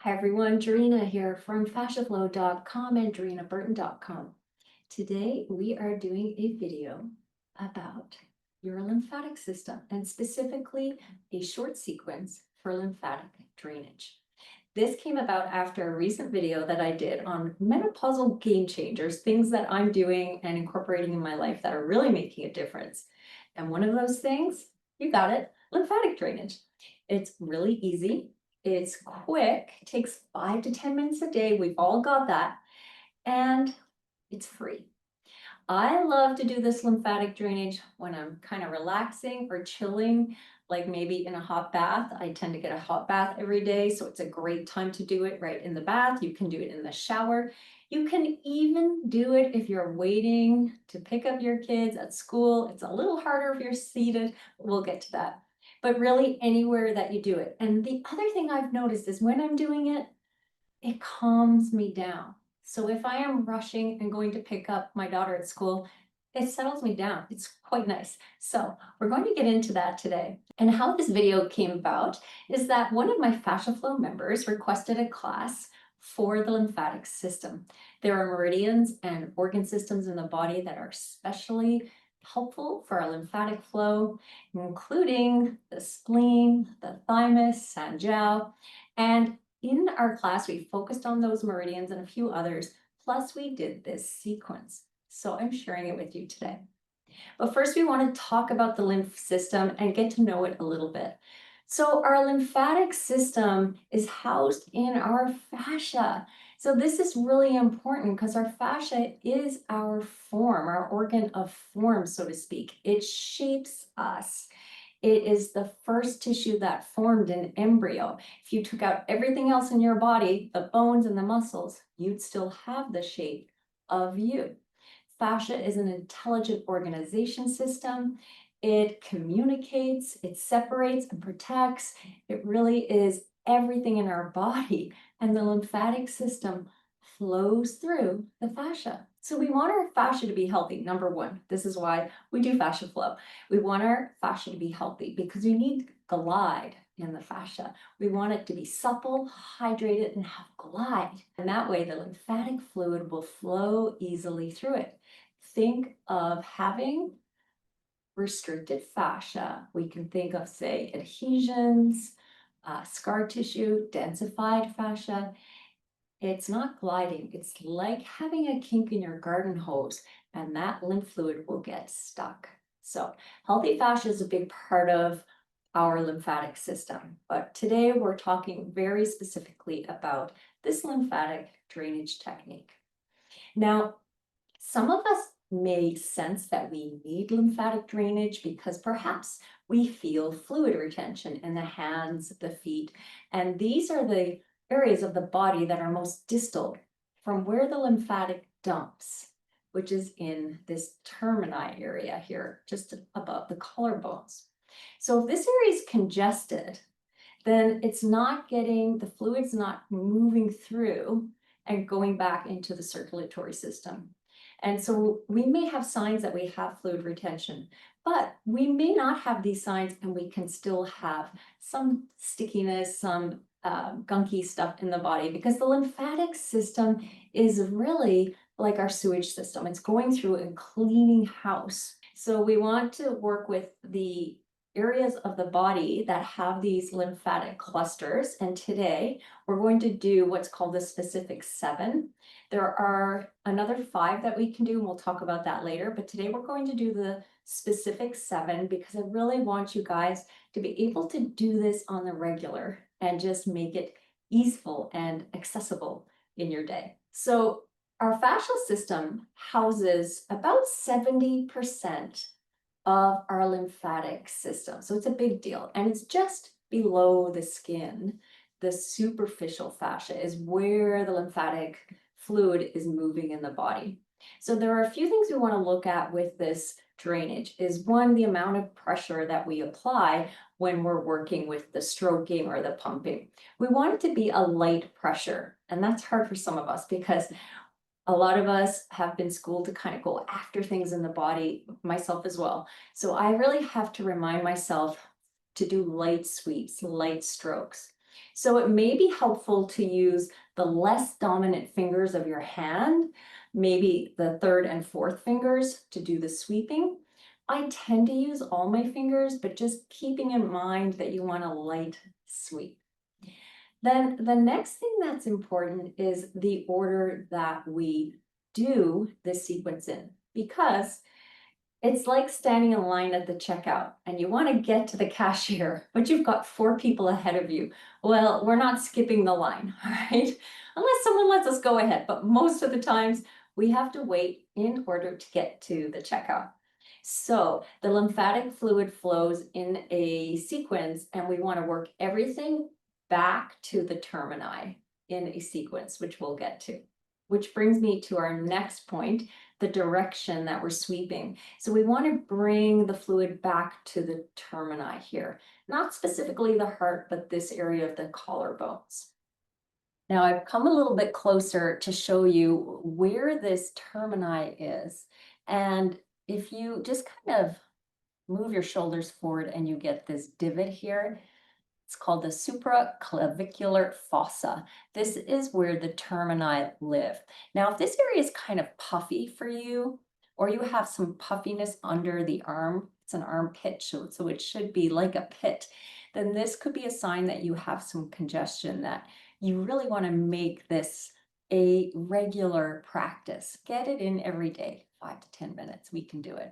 Hi everyone, Dreena here from fasciaflow.com and dreenaburton.com. Today we are doing a video about your lymphatic system and specifically a short sequence for lymphatic drainage. This came about after a recent video that I did on menopausal game changers, things that I'm doing and incorporating in my life that are really making a difference. And one of those things, you got it, lymphatic drainage. It's really easy. It's quick, takes 5 to 10 minutes a day. We've all got that. And it's free. I love to do this lymphatic drainage when I'm kind of relaxing or chilling, like maybe in a hot bath. I tend to get a hot bath every day, so it's a great time to do it right in the bath. You can do it in the shower. You can even do it if you're waiting to pick up your kids at school. It's a little harder if you're seated. We'll get to that. But really anywhere that you do it. And the other thing I've noticed is when I'm doing it, it calms me down. So if I am rushing and going to pick up my daughter at school, it settles me down. It's quite nice. So we're going to get into that today. And how this video came about is that one of my Fascia FLO members requested a class for the lymphatic system. There are meridians and organ systems in the body that are especially helpful for our lymphatic flow, including the spleen, the thymus, Sanjiao, and in our class, we focused on those meridians and a few others, plus we did this sequence. So I'm sharing it with you today. But first we want to talk about the lymph system and get to know it a little bit. So our lymphatic system is housed in our fascia. So this is really important because our fascia is our form, our organ of form, so to speak. It shapes us. It is the first tissue that formed an embryo. If you took out everything else in your body, the bones and the muscles, you'd still have the shape of you. Fascia is an intelligent organization system. It communicates, it separates and protects. It really is everything in our body. And the lymphatic system flows through the fascia. So we want our fascia to be healthy, number one. This is why we do fascia flow. We want our fascia to be healthy because we need glide in the fascia. We want it to be supple, hydrated, and have glide. And that way the lymphatic fluid will flow easily through it. Think of having restricted fascia. We can think of, say, adhesions, scar tissue, densified fascia. It's not gliding. It's like having a kink in your garden hose, and that lymph fluid will get stuck. So healthy fascia is a big part of our lymphatic system. But today we're talking very specifically about this lymphatic drainage technique. Now, some of us may sense that we need lymphatic drainage because perhaps we feel fluid retention in the hands, the feet, and these are the areas of the body that are most distal from where the lymphatic dumps, which is in this termini area here, just above the collarbones. So if this area is congested, then it's not getting, the fluid's not moving through and going back into the circulatory system. And so we may have signs that we have fluid retention, but we may not have these signs and we can still have some stickiness, some gunky stuff in the body because the lymphatic system is really like our sewage system. It's going through and cleaning house. So we want to work with the areas of the body that have these lymphatic clusters. And today we're going to do what's called the specific 7. There are another 5 that we can do, and we'll talk about that later. But today we're going to do the specific 7 because I really want you guys to be able to do this on the regular and just make it easeful and accessible in your day. So our fascial system houses about 70% of our lymphatic system. So it's a big deal. And it's just below the skin. The superficial fascia is where the lymphatic fluid is moving in the body. So there are a few things we want to look at with this drainage is one, the amount of pressure that we apply when we're working with the stroking or the pumping. We want it to be a light pressure. And that's hard for some of us because a lot of us have been schooled to kind of go after things in the body, myself as well. So I really have to remind myself to do light sweeps, light strokes. So it may be helpful to use the less dominant fingers of your hand, maybe the third and fourth fingers to do the sweeping. I tend to use all my fingers, but just keeping in mind that you want a light sweep. Then the next thing that's important is the order that we do this sequence in, because it's like standing in line at the checkout and you want to get to the cashier, but you've got 4 people ahead of you. Well, we're not skipping the line, all right? Unless someone lets us go ahead, but most of the times we have to wait in order to get to the checkout. So the lymphatic fluid flows in a sequence and we want to work everything back to the termini in a sequence, which we'll get to. Which brings me to our next point, the direction that we're sweeping. So we want to bring the fluid back to the termini here, not specifically the heart, but this area of the collarbones. Now I've come a little bit closer to show you where this termini is. And if you just kind of move your shoulders forward and you get this divot here, it's called the supraclavicular fossa. This is where the termini live. Now, if this area is kind of puffy for you, or you have some puffiness under the arm, it's an armpit, so it should be like a pit, then this could be a sign that you have some congestion, that you really want to make this a regular practice. Get it in every day, 5 to 10 minutes, we can do it.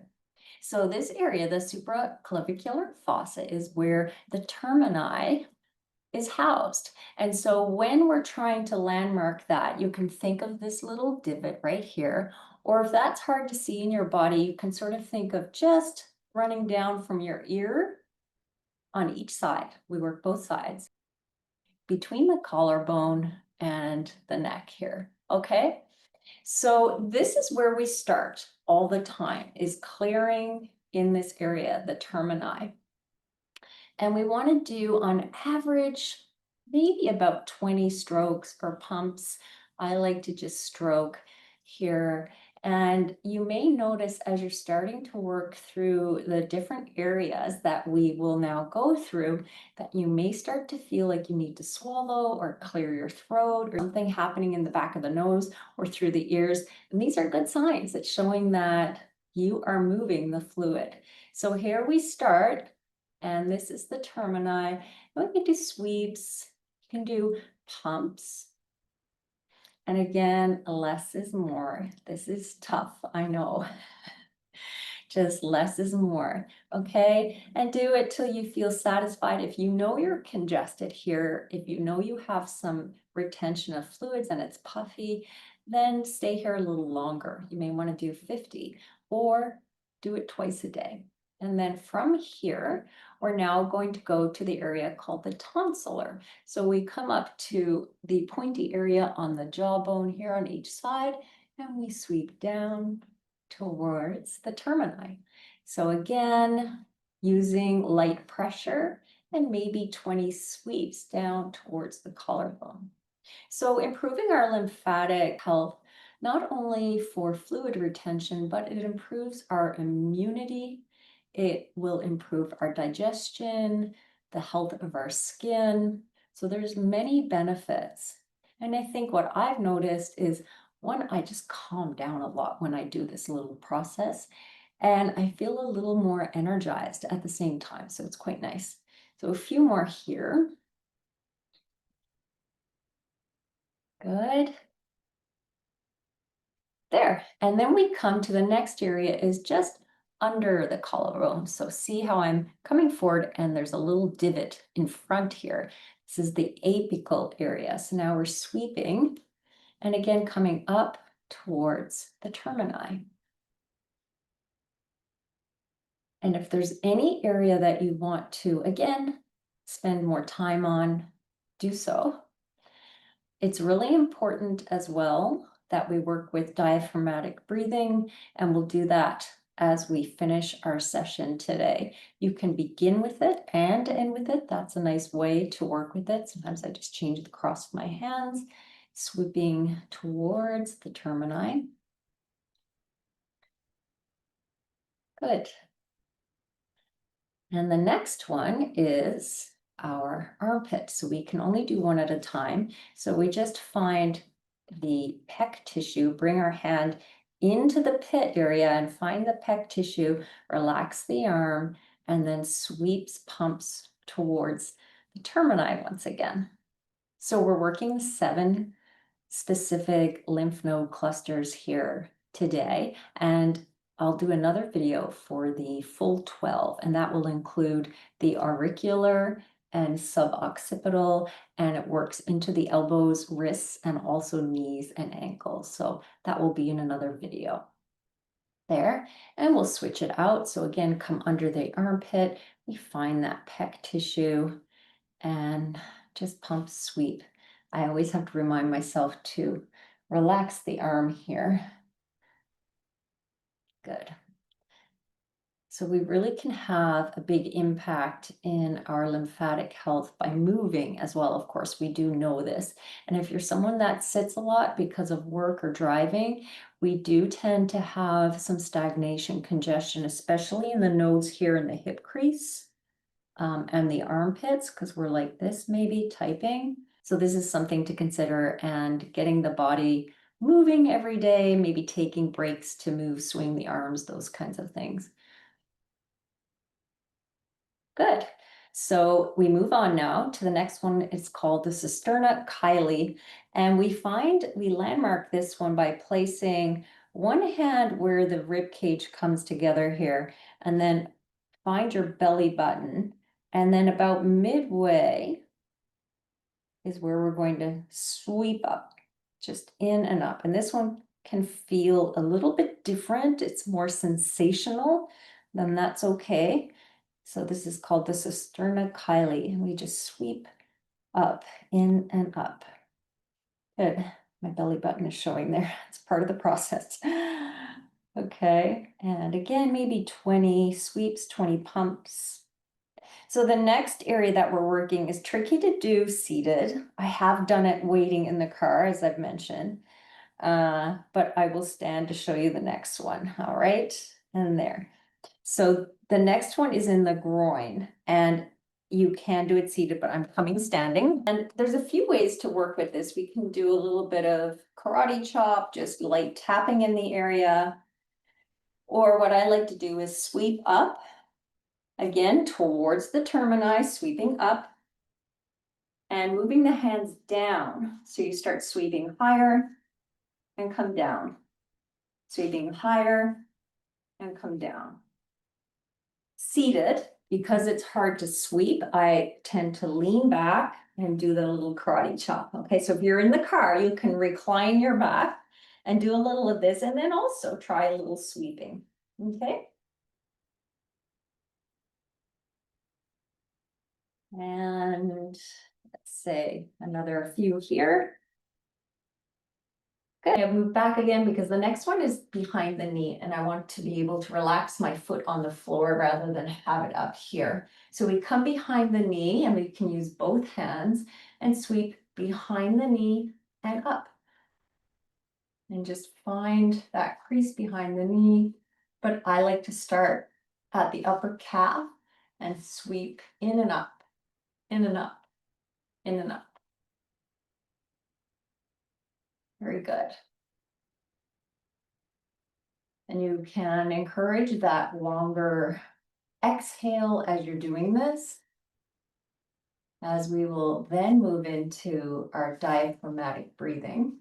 So this area, the supraclavicular fossa, is where the termini is housed. And so when we're trying to landmark that, you can think of this little divot right here, or if that's hard to see in your body, you can sort of think of just running down from your ear on each side. We work both sides between the collarbone and the neck here, okay? So this is where we start all the time, is clearing in this area, the termini. And we want to do on average, maybe about 20 strokes or pumps. I like to just stroke here. And you may notice as you're starting to work through the different areas that we will now go through, that you may start to feel like you need to swallow or clear your throat, or something happening in the back of the nose or through the ears. And these are good signs. It's showing that you are moving the fluid. So here we start, and this is the termini. We can do sweeps, you can do pumps. And again, less is more. This is tough, I know. Just less is more, okay? And do it till you feel satisfied. If you know you're congested here, if you know you have some retention of fluids and it's puffy, then stay here a little longer. You may want to do 50 or do it twice a day. And then from here, we're now going to go to the area called the tonsillar. So we come up to the pointy area on the jawbone here on each side, and we sweep down towards the termini. So again, using light pressure and maybe 20 sweeps down towards the collarbone. So improving our lymphatic health, not only for fluid retention, but it improves our immunity. It will improve our digestion, the health of our skin. So there's many benefits. And I think what I've noticed is, one, I just calm down a lot when I do this little process, and I feel a little more energized at the same time. So it's quite nice. So a few more here. Good. There. And then we come to the next area, is just under the collarbone. So see how I'm coming forward and there's a little divot in front here. This is the apical area. So now we're sweeping and again coming up towards the termini. And if there's any area that you want to, again, spend more time on, do so. It's really important as well that we work with diaphragmatic breathing, and we'll do that as we finish our session today. You can begin with it and end with it. That's a nice way to work with it. Sometimes I just change the cross of my hands, swooping towards the termini. Good. And the next one is our armpit. So we can only do one at a time. So we just find the pec tissue, bring our hand into the pit area and find the pec tissue, relax the arm, and then sweeps, pumps towards the termini once again. So we're working 7 specific lymph node clusters here today, and I'll do another video for the full 12, and that will include the auricular and suboccipital, and it works into the elbows, wrists, and also knees and ankles. So that will be in another video there, and we'll switch it out. So again, come under the armpit, we find that pec tissue and just pump, sweep. I always have to remind myself to relax the arm here. Good. So we really can have a big impact in our lymphatic health by moving as well. Of course, we do know this. And if you're someone that sits a lot because of work or driving, we do tend to have some stagnation, congestion, especially in the nodes here in the hip crease. And the armpits, because we're like this maybe typing. So this is something to consider, and getting the body moving every day, maybe taking breaks to move, swing the arms, those kinds of things. Good. So we move on now to the next one. It's called the cisterna chyli. And we landmark this one by placing one hand where the rib cage comes together here, and then find your belly button. And then about midway is where we're going to sweep up, just in and up. And this one can feel a little bit different. It's more sensational, then that's okay. So this is called the cisterna chyli, and we just sweep up, in and up. Good. My belly button is showing there. It's part of the process. Okay, and again, maybe 20 sweeps, 20 pumps. So the next area that we're working is tricky to do seated. I have done it waiting in the car, as I've mentioned, but I will stand to show you the next one. All right, and there. So the next one is in the groin, and you can do it seated, but I'm coming standing. And there's a few ways to work with this. We can do a little bit of karate chop, just light tapping in the area. Or what I like to do is sweep up, again, towards the termini, sweeping up and moving the hands down. So you start sweeping higher and come down, sweeping higher and come down. Seated, because it's hard to sweep, I tend to lean back and do the little karate chop. Okay, so if you're in the car, you can recline your back and do a little of this, and then also try a little sweeping. Okay. And let's say another few here. Good. I move back again because the next one is behind the knee, and I want to be able to relax my foot on the floor rather than have it up here. So we come behind the knee, and we can use both hands and sweep behind the knee and up. And just find that crease behind the knee. But I like to start at the upper calf and sweep in and up, in and up, in and up. Very good. And you can encourage that longer exhale as you're doing this, as we will then move into our diaphragmatic breathing.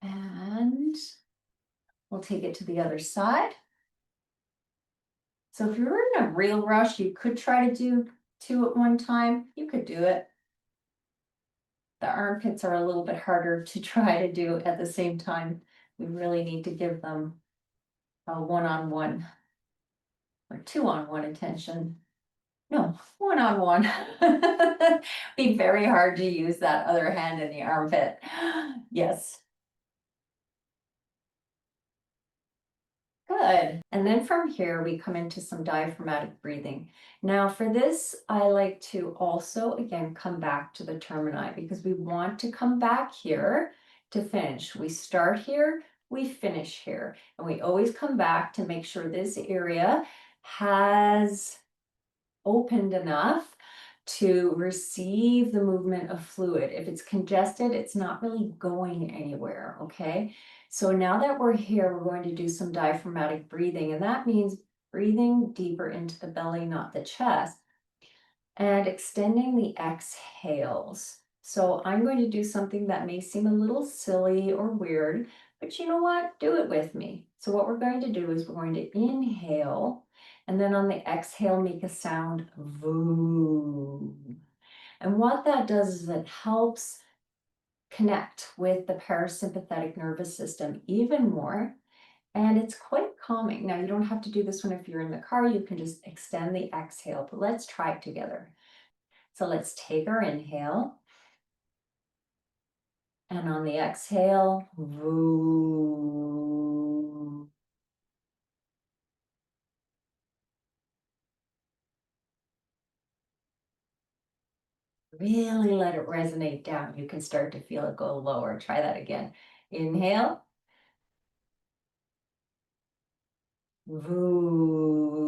And we'll take it to the other side. So if you're in a real rush, you could try to do 2 at one time. You could do it. The armpits are a little bit harder to try to do at the same time. We really need to give them a one-on-one or 2-on-1 attention. No, one-on-one. Be very hard to use that other hand in the armpit. Yes. Good. And then from here, we come into some diaphragmatic breathing. Now for this, I like to also, again, come back to the termini because we want to come back here to finish. We start here, we finish here, and we always come back to make sure this area has opened enough to receive the movement of fluid. If it's congested, it's not really going anywhere, okay? So now that we're here, we're going to do some diaphragmatic breathing, and that means breathing deeper into the belly, not the chest, and extending the exhales. So I'm going to do something that may seem a little silly or weird, but you know what? Do it with me. So what we're going to do is we're going to inhale, and then on the exhale, make a sound voo. And what that does is it helps connect with the parasympathetic nervous system even more. And it's quite calming. Now, you don't have to do this one if you're in the car. You can just extend the exhale, but let's try it together. So let's take our inhale. And on the exhale, voo. Really let it resonate down. You can start to feel it go lower. Try that again. Inhale. Voo.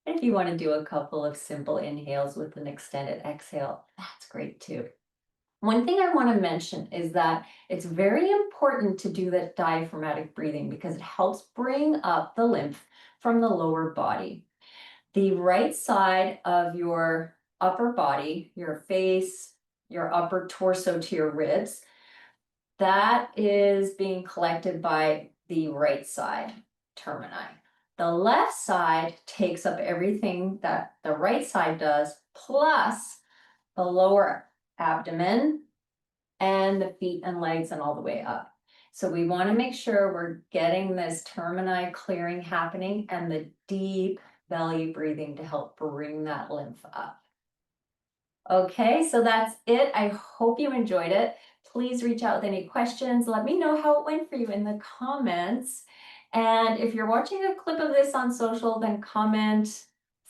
If you want to do a couple of simple inhales with an extended exhale, that's great too. One thing I want to mention is that it's very important to do that diaphragmatic breathing because it helps bring up the lymph from the lower body. The right side of your upper body, your face, your upper torso to your ribs, that is being collected by the right side termini. The left side takes up everything that the right side does, plus the lower abdomen and the feet and legs and all the way up. So we want to make sure we're getting this termini clearing happening and the deep belly breathing to help bring that lymph up. Okay, so that's it. I hope you enjoyed it. Please reach out with any questions. Let me know how it went for you in the comments. And if you're watching a clip of this on social, then comment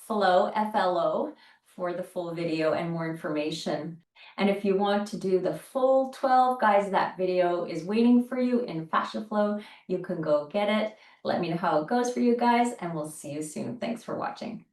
FLO, FLO, for the full video and more information. And if you want to do the full 12, guys, that video is waiting for you in Fascia FLO. You can go get it. Let me know how it goes for you guys, and we'll see you soon. Thanks for watching.